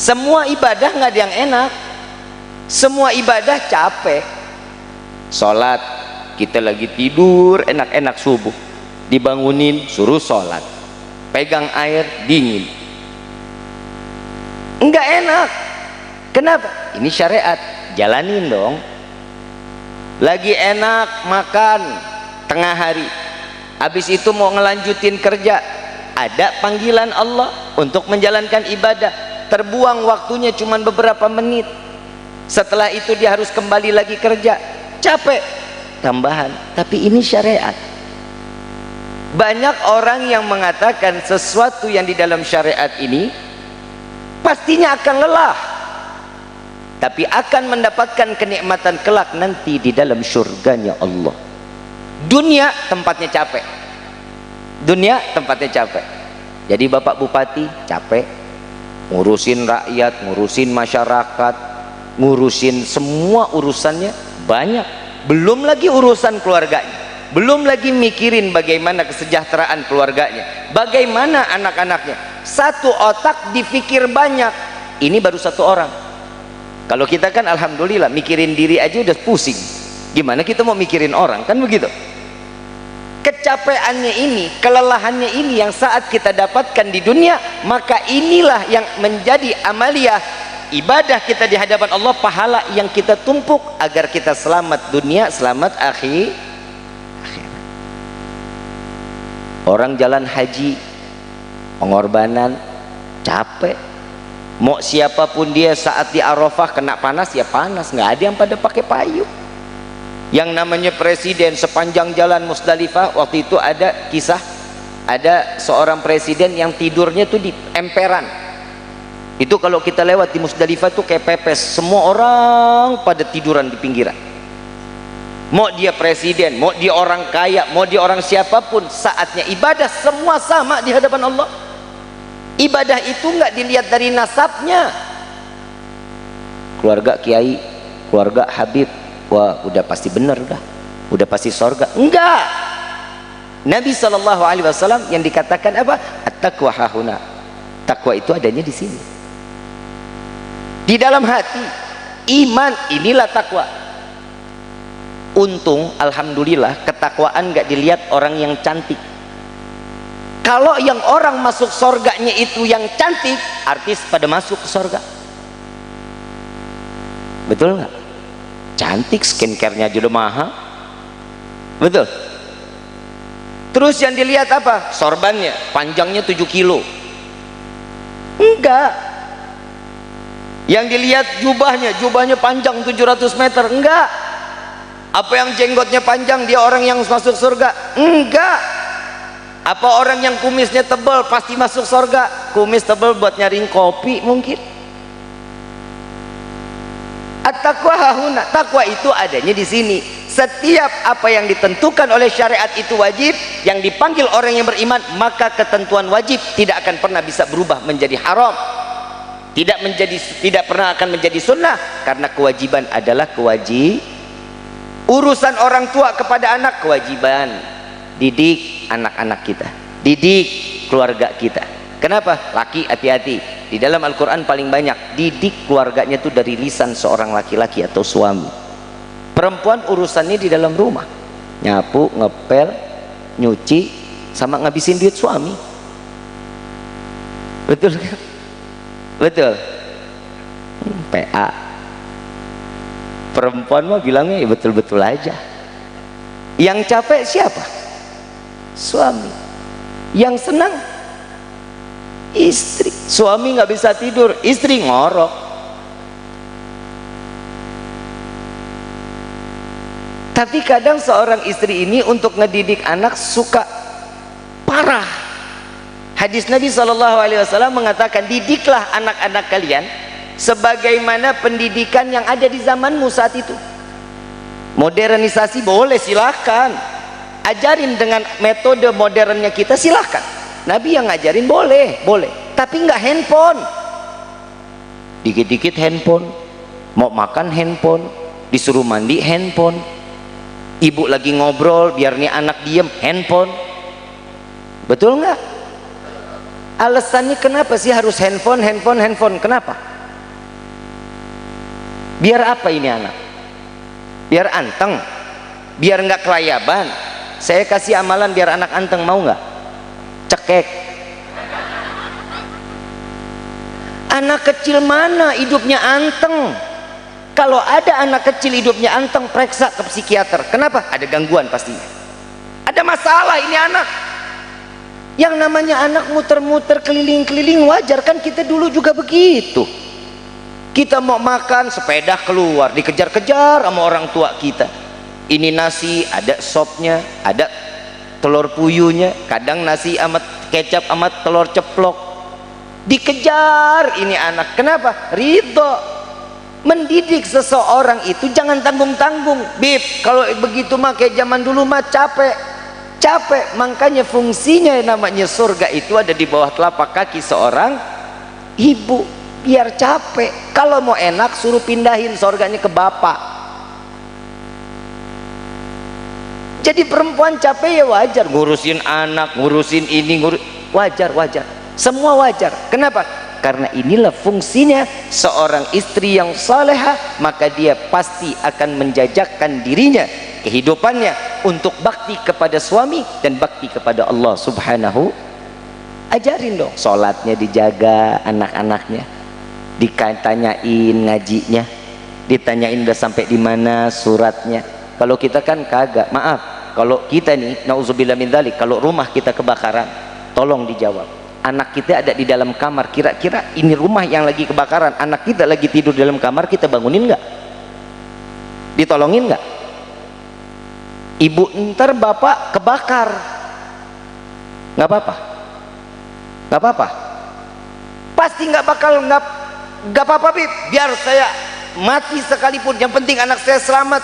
Semua ibadah nggak ada yang enak, semua ibadah capek. Sholat, kita lagi tidur enak-enak subuh, dibangunin suruh sholat, pegang air dingin, nggak enak. Kenapa? Ini syariat, jalanin dong. Lagi enak makan tengah hari, habis itu mau ngelanjutin kerja, ada panggilan Allah untuk menjalankan ibadah, terbuang waktunya cuma beberapa menit, setelah itu dia harus kembali lagi kerja, capek tambahan. Tapi ini syariat. Banyak orang yang mengatakan sesuatu yang di dalam syariat ini pastinya akan lelah, tapi akan mendapatkan kenikmatan kelak nanti di dalam surganya Allah. Dunia tempatnya capek, dunia tempatnya capek. Jadi Bapak Bupati capek ngurusin rakyat, ngurusin masyarakat, ngurusin semua urusannya banyak, belum lagi urusan keluarganya, belum lagi mikirin bagaimana kesejahteraan keluarganya, bagaimana anak-anaknya. Satu otak dipikir banyak. Ini baru satu orang. Kalau kita kan alhamdulillah mikirin diri aja udah pusing, gimana kita mau mikirin orang, kan begitu. Kecapeannya ini, kelelahannya ini yang saat kita dapatkan di dunia, maka inilah yang menjadi amaliyah ibadah kita di hadapan Allah, pahala yang kita tumpuk agar kita selamat dunia, selamat akhirat. Orang jalan haji, pengorbanan, capek. Mau siapapun dia saat di Arafah kena panas ya panas, nggak ada yang pada pakai payung. Yang namanya presiden sepanjang jalan Musdalifah, waktu itu ada kisah, ada seorang presiden yang tidurnya tuh di emperan. Itu kalau kita lewat di Musdalifah tuh kayak pepes, semua orang pada tiduran di pinggiran. Mau dia presiden, mau dia orang kaya, mau dia orang siapapun, saatnya ibadah semua sama di hadapan Allah. Ibadah itu nggak dilihat dari nasabnya, keluarga kiai, keluarga habib, wah udah pasti bener, udah pasti sorga. Enggak. Nabi SAW yang dikatakan apa? At-taqwa hahuna. Takwa itu adanya di sini, di dalam hati. Iman, inilah takwa. Untung alhamdulillah ketakwaan nggak dilihat orang yang cantik. Kalau yang orang masuk sorganya itu yang cantik, artis pada masuk ke sorga. Betul nggak? Cantik, skincare-nya juga mahal. Betul. Terus yang dilihat apa? Sorbannya, panjangnya 7 kilo. Enggak. Yang dilihat jubahnya panjang 700 meter. Enggak. Apa yang jenggotnya panjang dia orang yang masuk surga? Enggak. Apa orang yang kumisnya tebal pasti masuk surga? Kumis tebal buat nyaring kopi mungkin. At-taqwa hahuna. Takwa itu adanya di sini. Setiap apa yang ditentukan oleh syariat itu wajib, yang dipanggil orang yang beriman, maka ketentuan wajib tidak akan pernah bisa berubah menjadi haram. Tidak pernah akan menjadi sunnah, karena kewajiban adalah kewajiban. Urusan orang tua kepada anak kewajiban. Didik anak-anak kita, didik keluarga kita. Kenapa? Laki hati-hati, di dalam Al-Quran paling banyak didik keluarganya itu dari lisan seorang laki-laki atau suami. Perempuan urusannya di dalam rumah, nyapu, ngepel, nyuci, sama ngabisin duit suami. Betul kan? Betul. PA perempuan mah bilangnya ya betul-betul aja. Yang capek siapa? Suami. Yang senang istri. Suami nggak bisa tidur, istri ngorok. Tapi kadang seorang istri ini untuk ngedidik anak suka parah. Hadis Nabi SAW mengatakan, didiklah anak-anak kalian sebagaimana pendidikan yang ada di zamanmu saat itu. Modernisasi boleh, silakan. Ajarin dengan metode modernnya kita, silahkan. Nabi yang ngajarin boleh, tapi nggak handphone. Dikit-dikit handphone, mau makan handphone, disuruh mandi handphone, ibu lagi ngobrol biar nih anak diem handphone. Betul nggak? Alasannya kenapa sih harus handphone? Kenapa? Biar apa ini anak? Biar anteng, biar nggak kelayaban. Saya kasih amalan biar anak anteng, mau nggak? Cekek. Anak kecil mana hidupnya anteng? Kalau ada anak kecil hidupnya anteng, periksa ke psikiater. Kenapa? Ada gangguan pastinya. Ada masalah ini anak. Yang namanya anak muter-muter keliling-keliling wajar kan, kita dulu juga begitu. Kita mau makan, sepeda keluar, dikejar-kejar sama orang tua kita. Ini nasi, ada sopnya, ada telur puyuhnya, kadang nasi amat kecap amat telur ceplok. Dikejar ini anak. Kenapa? Ridho. Mendidik seseorang itu jangan tanggung-tanggung. Bib, kalau begitu mah kayak zaman dulu mah capek. Makanya fungsinya namanya surga itu ada di bawah telapak kaki seorang ibu. Biar capek. Kalau mau enak suruh pindahin surganya ke bapak. Jadi perempuan capek ya wajar, ngurusin anak, ngurusin ini, wajar. Semua wajar. Kenapa? Karena inilah fungsinya seorang istri yang salehah, maka dia pasti akan menjajakan dirinya, kehidupannya untuk bakti kepada suami dan bakti kepada Allah Subhanahu. Ajarin dong, sholatnya dijaga, anak-anaknya ditanyain ngajinya, ditanyain udah sampai di mana suratnya. Kalau kita kan kagak. Maaf, kalau kita nih nauzubillah min dzalik, kalau rumah kita kebakaran, tolong dijawab. Anak kita ada di dalam kamar, kira-kira ini rumah yang lagi kebakaran, anak kita lagi tidur di dalam kamar, kita bangunin nggak? Ditolongin nggak? Ibu, ntar bapak kebakar, nggak apa-apa, pasti nggak apa-apa Bib, biar saya mati sekalipun, yang penting anak saya selamat.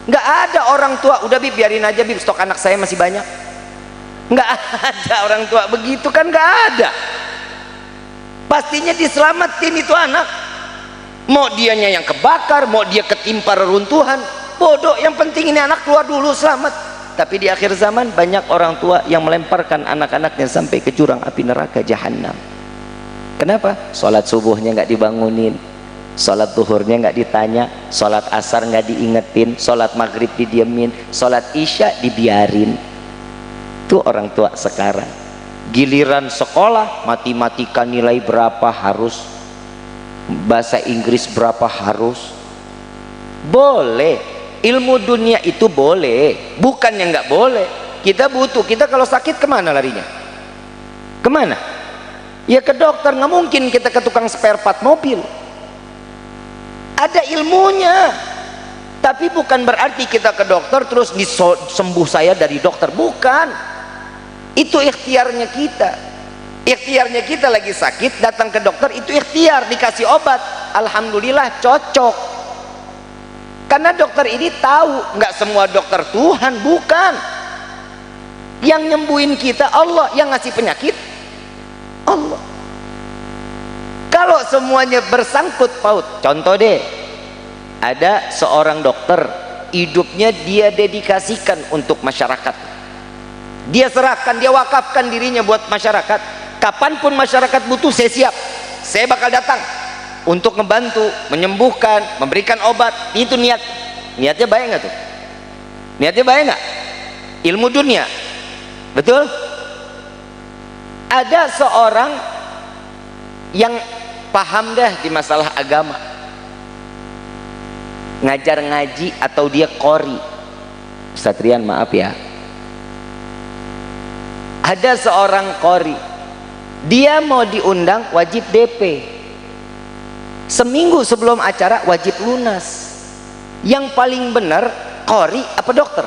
Nggak ada orang tua, udah Bib biarin aja Bib, stok anak saya masih banyak. Nggak ada orang tua begitu kan, nggak ada. Pastinya diselamatin itu anak. Mau dianya yang kebakar, mau dia ketimpa reruntuhan, bodoh, yang penting ini anak keluar dulu selamat. Tapi di akhir zaman banyak orang tua yang melemparkan anak-anaknya sampai ke jurang api neraka jahanam. Kenapa? Sholat subuhnya nggak dibangunin, sholat zuhurnya nggak ditanya, sholat asar nggak diingetin, sholat maghrib didiemin, sholat isya dibiarin. Itu orang tua sekarang. Giliran sekolah, matematika nilai berapa harus, bahasa Inggris berapa harus. Boleh, ilmu dunia itu boleh, bukan yang nggak boleh. Kita butuh, kita kalau sakit kemana larinya? Kemana? Ya ke dokter. Nggak mungkin kita ke tukang spare part mobil. Ada ilmunya. Tapi bukan berarti kita ke dokter terus sembuh saya dari dokter, bukan. Itu ikhtiarnya kita. Ikhtiarnya kita lagi sakit, datang ke dokter, itu ikhtiar, dikasih obat, alhamdulillah cocok. Karena dokter ini tahu, nggak semua dokter Tuhan, bukan. Yang nyembuhin kita Allah, yang ngasih penyakit Allah. Kalau semuanya bersangkut paut, contoh deh, ada seorang dokter, hidupnya dia dedikasikan untuk masyarakat. Dia serahkan, dia wakafkan dirinya buat masyarakat. Kapanpun masyarakat butuh, saya siap, saya bakal datang untuk ngebantu, menyembuhkan, memberikan obat. Itu niatnya baik nggak tuh? Niatnya baik nggak? Ilmu dunia, betul? Ada seorang yang paham dah di masalah agama, ngajar ngaji atau dia qori. Ustaz Rian maaf ya, ada seorang qori, dia mau diundang wajib DP, seminggu sebelum acara wajib lunas. Yang paling benar qori apa dokter?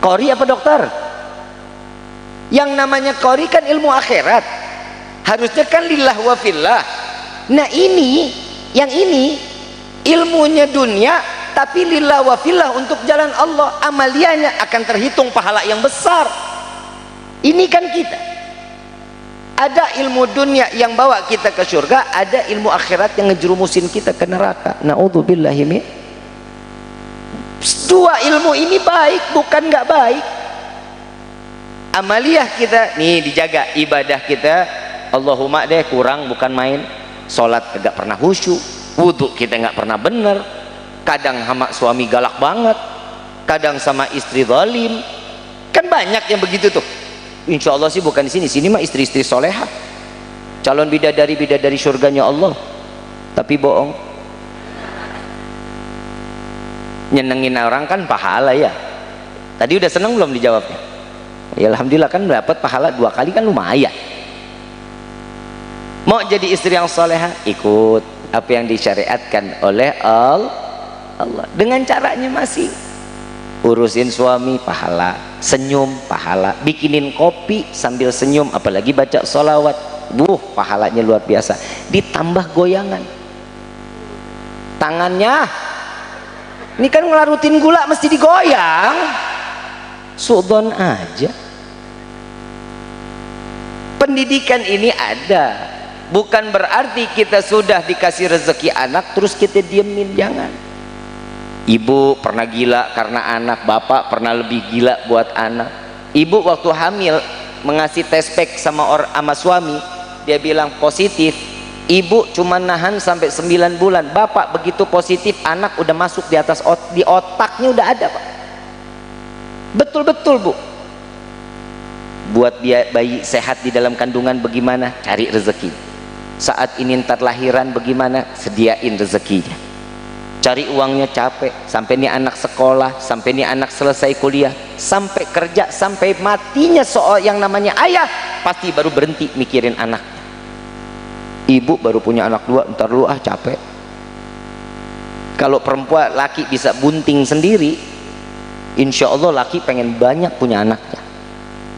Qori apa dokter? Yang namanya qori kan ilmu akhirat, harusnya kan lillah wa fillah. Nah ini, yang ini ilmunya dunia tapi lillah wa fillah, untuk jalan Allah, amalianya akan terhitung pahala yang besar. Ini kan kita ada ilmu dunia yang bawa kita ke surga, ada ilmu akhirat yang ngejerumusin kita ke neraka. Naudzubillahi min. Dua ilmu ini baik, bukan nggak baik. Amaliyah kita nih dijaga, ibadah kita Allahumma deh kurang, bukan main. Sholat agak pernah khusyuk, wudhu kita nggak pernah bener, kadang sama suami galak banget, kadang sama istri zalim, kan banyak yang begitu tuh. Insya Allah sih bukan di sini, sini mah istri-istri solehah, calon bidadari surganya Allah, tapi bohong. Nyenengin orang kan pahala ya. Tadi udah seneng belum dijawabnya? Ya alhamdulillah, kan dapat pahala 2 kali kan lumayan. Mau jadi istri yang solehah, ikut apa yang disyariatkan oleh Allah dengan caranya masing. Urusin suami pahala, senyum pahala, bikinin kopi sambil senyum, apalagi baca sholawat, pahalanya luar biasa. Ditambah goyangan tangannya, ini kan ngelarutin gula mesti digoyang, suudon aja. Pendidikan ini ada, bukan berarti kita sudah dikasih rezeki anak terus kita diemin, jangan. Ibu pernah gila karena anak, bapak pernah lebih gila buat anak. Ibu waktu hamil mengasih test pack sama suami, dia bilang positif, ibu cuma nahan sampai 9 bulan, bapak begitu positif anak udah masuk di atas di otaknya udah ada, Pak. Betul-betul, Bu. Buat bayi sehat di dalam kandungan bagaimana? Cari rezeki. Saat ini ntar lahiran bagaimana? Sediain rezekinya. Cari uangnya capek, sampai nih anak sekolah, sampai nih anak selesai kuliah, sampai kerja, sampai matinya soal yang namanya ayah, pasti baru berhenti mikirin anaknya. Ibu baru punya anak 2, ntar dulu capek. Kalau perempuan laki bisa bunting sendiri, insya Allah laki pengen banyak punya anaknya.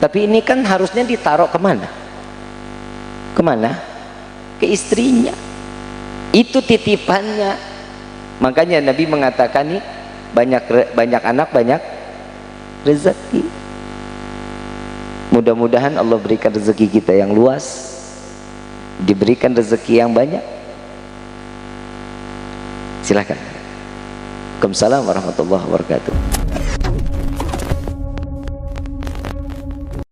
Tapi ini kan harusnya ditaruh kemana? Kemana? Ke istrinya. Itu titipannya. Makanya Nabi mengatakan nih, banyak anak banyak rezeki. Mudah-mudahan Allah berikan rezeki kita yang luas, diberikan rezeki yang banyak. Silakan. Waalaikumsalam warahmatullahi wabarakatuh.